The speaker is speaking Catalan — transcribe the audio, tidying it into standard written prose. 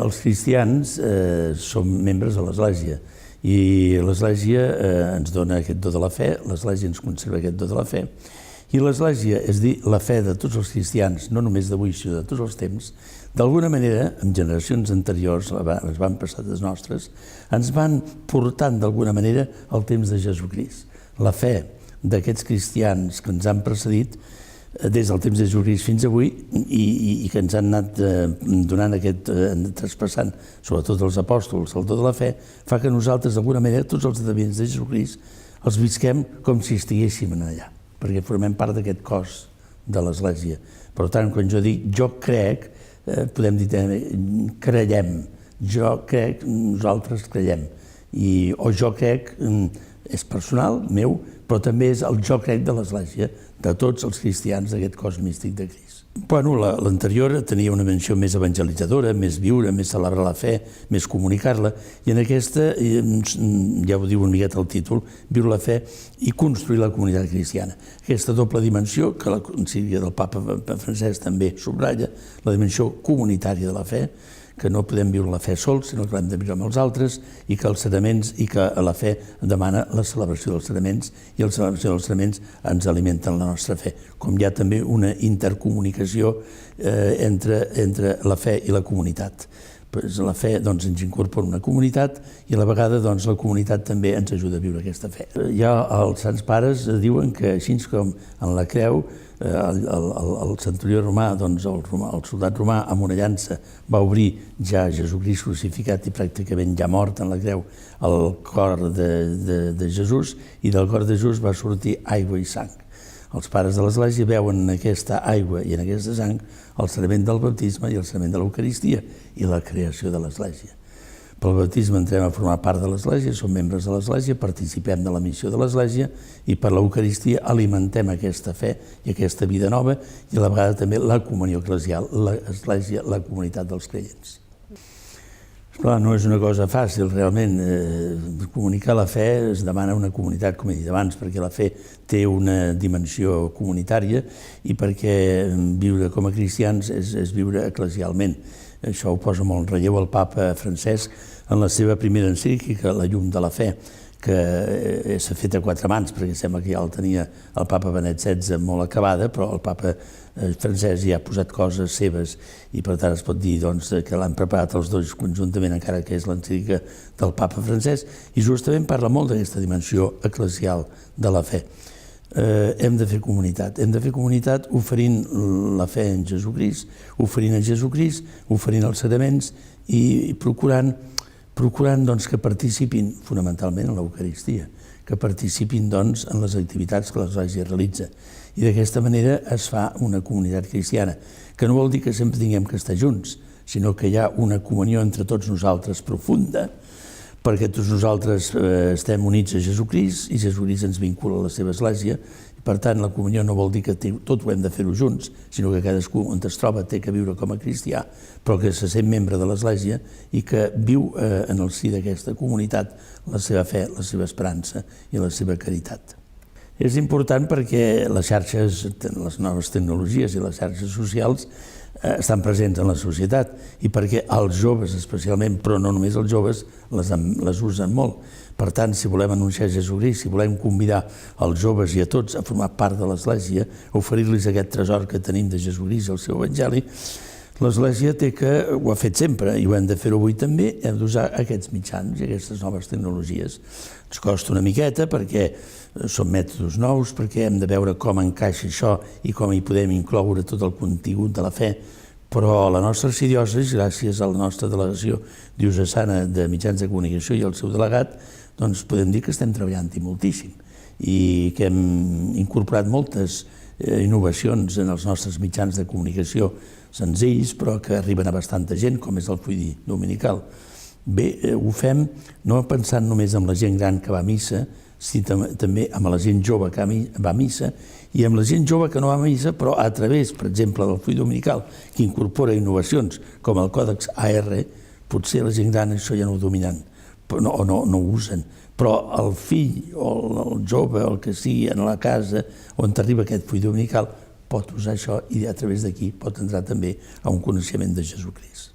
Els cristians som membres de l'Església i l'Església ens dona aquest do de la fe, l'Església ens conserva aquest do de la fe i l'Església, és dir, la fe de tots els cristians, no només d'avui, sinó de tots els temps, d'alguna manera, en generacions anteriors, les van passar des nostres, ens van portant d'alguna manera al temps de Jesucrist. La fe d'aquests cristians que ens han precedit des del temps de Jesucrist fins avui i que ens han anat donant traspassant, sobretot els apòstols, el do de la fe, fa que nosaltres, d'alguna manera, tots els esdeveniments de Jesucrist els visquem com si estiguéssim allà, perquè formem part d'aquest cos de l'Església. Per tant, quan jo dic jo crec, podem dir creiem, jo crec, nosaltres creiem, o jo crec és personal, meu, però també és el jo crec de l'Església, de tots els cristians d'aquest cos místic de Crist. Bueno, l'anterior tenia una dimensió més evangelitzadora, més viure, més celebrar la fe, més comunicar-la, i en aquesta, ja ho diu una miqueta el títol, viure la fe i construir la comunitat cristiana. Aquesta doble dimensió, que la Concili del Papa Francesc també subratlla, la dimensió comunitària de la fe, que no podem viure la fe sols, sinó que l'hem de viure amb els altres, i que els sagraments, i que la fe demana la celebració dels sagraments, i la celebració dels sagraments ens alimenten la nostra fe. Com hi ha també una intercomunicació entre la fe i la comunitat. La fe ens incorpora una comunitat i a la vegada la comunitat també ens ajuda a viure aquesta fe. Ja els sants pares diuen que així com en la creu el centurió romà, el soldat romà amb una llança va obrir ja Jesucrist crucificat i pràcticament ja mort en la creu el cor de Jesús, i del cor de Jesús va sortir aigua i sang. Els pares de l'Església veuen en aquesta aigua i en aquesta sang el sagrament del baptisme i el sagrament de l'Eucaristia i la creació de l'Església. Pel baptisme entrem a formar part de l'Església, som membres de l'Església, participem de la missió de l'Església i per l'Eucaristia alimentem aquesta fe i aquesta vida nova i a la vegada també la comunió eclesial, l'Església, la comunitat dels creients. Esclar, no és una cosa fàcil, realment. Comunicar la fe es demana una comunitat, com he dit abans, perquè la fe té una dimensió comunitària i perquè viure com a cristians és viure eclesialment. Això ho posa molt en relleu el papa Francesc en la seva primera encíclica, La llum de la fe, que s'ha fet a quatre mans, perquè sembla que ja la tenia el papa Benet XVI molt acabada, però el papa Francesc ja ha posat coses seves i per tant es pot dir que l'han preparat els dos conjuntament, encara que és l'encíclica del papa Francesc, i justament parla molt d'aquesta dimensió eclesial de la fe. Hem de fer comunitat oferint la fe en Jesucrist, oferint a Jesucrist, oferint els sagraments i procurant que participin fonamentalment en l'Eucaristia, que participin en les activitats que l'Església realitza. I d'aquesta manera es fa una comunitat cristiana, que no vol dir que sempre tinguem que estar junts, sinó que hi ha una comunió entre tots nosaltres profunda, perquè tots nosaltres estem units a Jesucrist i Jesucrist ens vincula a la seva Església. Per tant, la comunió no vol dir que tot ho hem de fer-ho junts, sinó que cadascú on es troba té que viure com a cristià, però que se sent membre de l'Església i que viu en el si d'aquesta comunitat la seva fe, la seva esperança i la seva caritat. És important perquè les xarxes, les noves tecnologies i les xarxes socials estan presents en la societat i perquè els joves especialment, però no només els joves, les usen molt. Per tant, si volem anunciar Jesucrist, si volem convidar els joves i a tots a formar part de l'Església, a oferir-los aquest tresor que tenim de Jesucrist i el seu Evangeli, l'Església ho ha fet sempre i ho hem de fer avui també, hem d'usar aquests mitjans i aquestes noves tecnologies. Ens costa una miqueta perquè són mètodes nous, perquè hem de veure com encaixa això i com hi podem incloure tot el contingut de la fe, però la nostra arxidiòcesi, gràcies a la nostra delegació diocesana de mitjans de comunicació i al seu delegat, doncs podem dir que estem treballant-hi moltíssim i que hem incorporat moltes innovacions en els nostres mitjans de comunicació senzills, però que arriben a bastanta gent, com és el full dominical. Bé, ho fem no pensant només en la gent gran que va a missa, sinó també amb la gent jove que va a missa i amb la gent jove que no va a missa, però a través, per exemple, del full dominical, que incorpora innovacions com el còdex AR, potser la gent gran això ja no ho dominen o no ho usen, però el fill o el jove o el que sigui en la casa on arriba aquest full dominical pot usar això i a través d'aquí pot entrar també a un coneixement de Jesucrist.